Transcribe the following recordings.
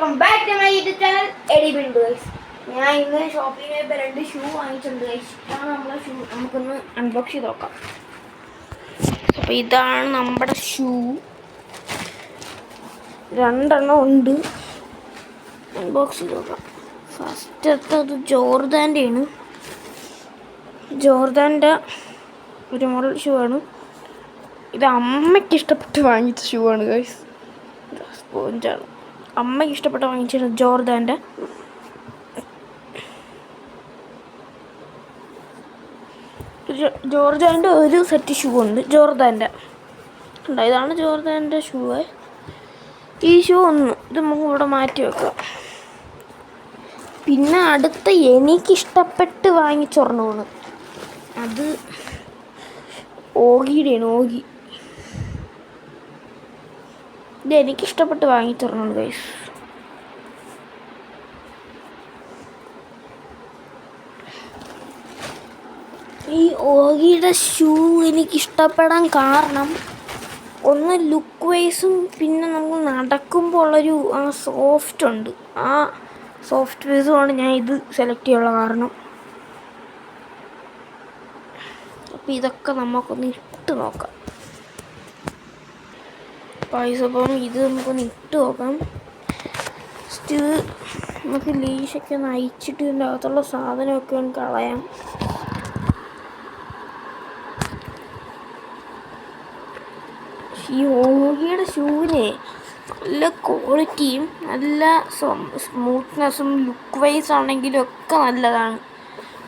Welcome back to my YouTube channel AD build guys. ഞാൻ ഇന്ന് ഷോപ്പിൽ പോയപ്പോൾ 2 ഷൂ വാങ്ങിച്ചിട്ടുണ്ട് ഗൈസ്. ഇതാണ് നമ്മളെ ഷൂ. നമുക്കൊന്ന് അൺബോക്സ് ചെയ്ത് നോക്കാം. അപ്പോൾ ഇതാണ് നമ്മുടെ ഷൂ. 2 എണ്ണം ഉണ്ട്. അൺബോക്സ് ചെയ്ത് നോക്കാം. ഫസ്റ്റത്തത് ജോർദാൻ്റെ ആണ്. ജോർദാൻ്റെ ഒരു മോഡൽ ഷൂ ആണ്. ഇത് അമ്മയ്ക്ക് ഇഷ്ടപ്പെട്ട് വാങ്ങിച്ച ഷൂ ആണ് ഗൈസ്. സ്പോഞ്ചാണ്. അമ്മയ്ക്ക് ഇഷ്ടപ്പെട്ട് വാങ്ങിച്ചത് ജോർദാൻ്റെ. ജോർദാൻ്റെ ഒരു സെറ്റ് ഷൂ ഉണ്ട്. ജോർദാൻ്റെ ഉണ്ടോ? ഇതാണ് ജോർദാൻ്റെ ഷൂ. ഈ ഷൂ ഇത് നമുക്ക് ഇവിടെ മാറ്റി വെക്കാം. പിന്നെ അടുത്ത എനിക്കിഷ്ടപ്പെട്ട് വാങ്ങിച്ചൊരെണ്ണമാണ്. അത് ഓഗിയുടെയാണ്. ഓഗി. ഇത് എനിക്കിഷ്ടപ്പെട്ട് വാങ്ങിച്ചൊരെണ്ണമാണ് ഗൈസ്. ഈ ഓഗിയുടെ ഷൂ എനിക്കിഷ്ടപ്പെടാൻ കാരണം ഒന്ന് ലുക്ക് വൈസും പിന്നെ നമ്മൾ നടക്കുമ്പോൾ ഉള്ളൊരു സോഫ്റ്റ് ഉണ്ട്. ആ സോഫ്റ്റ് വൈസുമാണ് ഞാൻ ഇത് സെലക്ട് ചെയ്യാനുള്ള കാരണം. അപ്പോൾ ഇതൊക്കെ നമുക്കൊന്ന് ഇട്ട് നോക്കാം. അപ്പം ഇത് നമുക്കൊന്ന് ഇട്ട് നോക്കാം. ഫസ്റ്റ് നമുക്ക് ലീഷൊക്കെ ഒന്ന് അയച്ചിട്ട് ഇതിൻ്റെ അകത്തുള്ള സാധനമൊക്കെ ഒന്ന് കളയാം. ഈ ഓഗിയുടെ ഷൂവിന് നല്ല ക്വാളിറ്റിയും നല്ല സ്മൂത്ത്നെസ്സും ലുക്ക് വൈസ് ആണെങ്കിലും ഒക്കെ നല്ലതാണ്.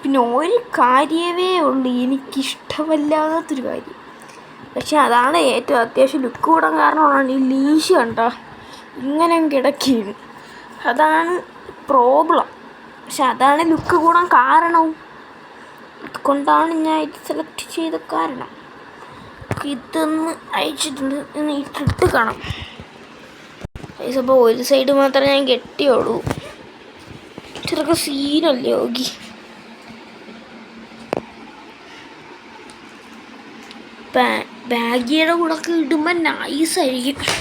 പിന്നെ ഒരു കാര്യമേ ഉള്ളൂ എനിക്കിഷ്ടമല്ലാത്തൊരു കാര്യം. പക്ഷെ അതാണ് ഏറ്റവും അത്യാവശ്യം ലുക്ക് കൂടാൻ കാരണമാണ് ഈ ലീഷ് കണ്ടോ ഇങ്ങനെ കിടക്കുകയാണ്. അതാണ് പ്രോബ്ലം. പക്ഷെ അതാണ് ലുക്ക് കൂടാൻ കാരണവും. അതുകൊണ്ടാണ് ഞാൻ ഇത് സെലക്ട് ചെയ്ത കാരണം. ഇതൊന്ന് അയച്ചിട്ടുണ്ട്. ഇന്ന് ഇട്ടിട്ട് കാണാം. അപ്പോൾ ഒരു സൈഡ് മാത്രമേ ഞാൻ കെട്ടിയുള്ളൂ. ചെറുക്കെ സീനല്ലേ യോഗി. ബാഗിയുടെ കൂടെ ഒക്കെ ഇടുമ്പോൾ നൈസായിരിക്കും.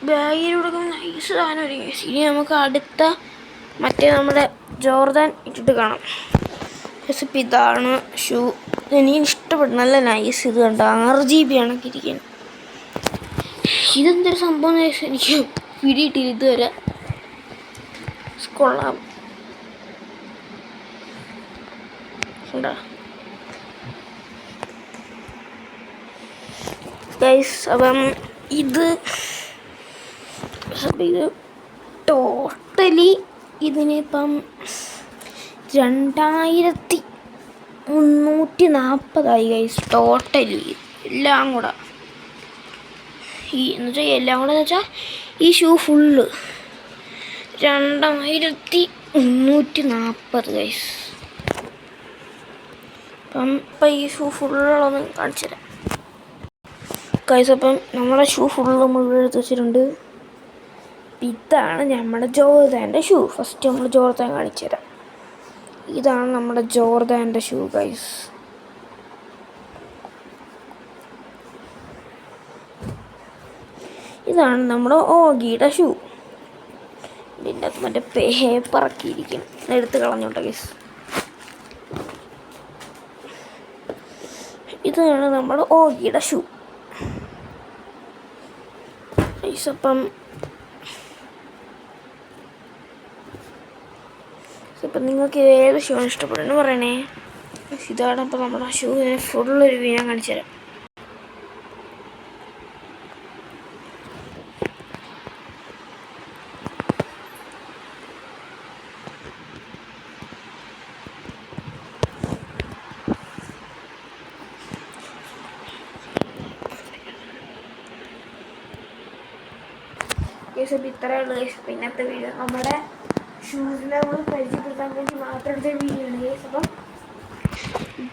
ബാഗിയുടെ കൂടെ നൈസ് സാധനമായിരിക്കും. ഇനി നമുക്ക് അടുത്ത മറ്റേ നമ്മുടെ ജോർദാൻ ഇട്ടിട്ട് കാണാം. ഇപ്പം ഇതാണ് ഷൂ. എനിക്ക് ഇഷ്ടപ്പെട്ടു. നല്ല നൈസ്. ഇത് കണ്ടോ 6GB ആണൊക്കെ ഇരിക്കുന്നത്. ഇതെന്തൊരു സംഭവം എനിക്ക് പിടിയിട്ടില്ല ഇതുവരെ. കൊള്ളാം. ഉണ്ടോ ഗൈസ്? അപ്പം ഇത് ടോട്ടലി ഇതിനിപ്പം 2340 ഗൈസ്. ടോട്ടലി എല്ലാം കൂടെ എല്ലാം കൂടെ എന്ന് വെച്ചാൽ ഈ ഷൂ ഫുള്ള് 2340 ഗൈസ്. അപ്പം ഈ ഷൂ ഫുള്ളൊന്ന് കാണിച്ചു തരാം ഗൈസ്. അപ്പം നമ്മുടെ ഷൂ ഫുള്ള് മുഴുവൻ എടുത്ത് വെച്ചിട്ടുണ്ട്. ഇതാണ് നമ്മുടെ ജോർദാൻ്റെ ഷൂ. ഫസ്റ്റ് നമ്മൾ ജോർദാൻ കാണിച്ചു തരാം. ഇതാണ് നമ്മുടെ ജോർദാൻ്റെ ഷൂ ഗൈസ്. ഇതാണ് നമ്മുടെ ഓഗിയുടെ ഷൂ. ഇതിൻ്റെ അകത്ത് മറ്റേ പേപ്പറക്കിയിരിക്കും. എടുത്ത് കളഞ്ഞോട്ടെ ഗൈസ്. ഇതാണ് നമ്മുടെ ഓഗിയുടെ ഷൂ. അപ്പം നിങ്ങൾക്ക് ഏത് ഷൂ ഇഷ്ടപ്പെടുന്നു പറയണേ. ഇതാണ് അപ്പോൾ നമ്മുടെ ഷൂവിനെ ഫുള്ളൊരു ഞാൻ കാണിച്ചു തരാം. ഇത്രയേ ഉള്ളൂ ഗൈസ്. പിന്നത്തെ വീഡിയോ നമ്മുടെ ഷൂസിനെ നമ്മൾ പരിചയപ്പെടുത്താൻ വേണ്ടി മാത്രം എടുത്ത വീഡിയോ ആണ് ഗൈസ്. അപ്പം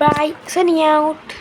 ബൈ, സൈനിങ് ഔട്ട്.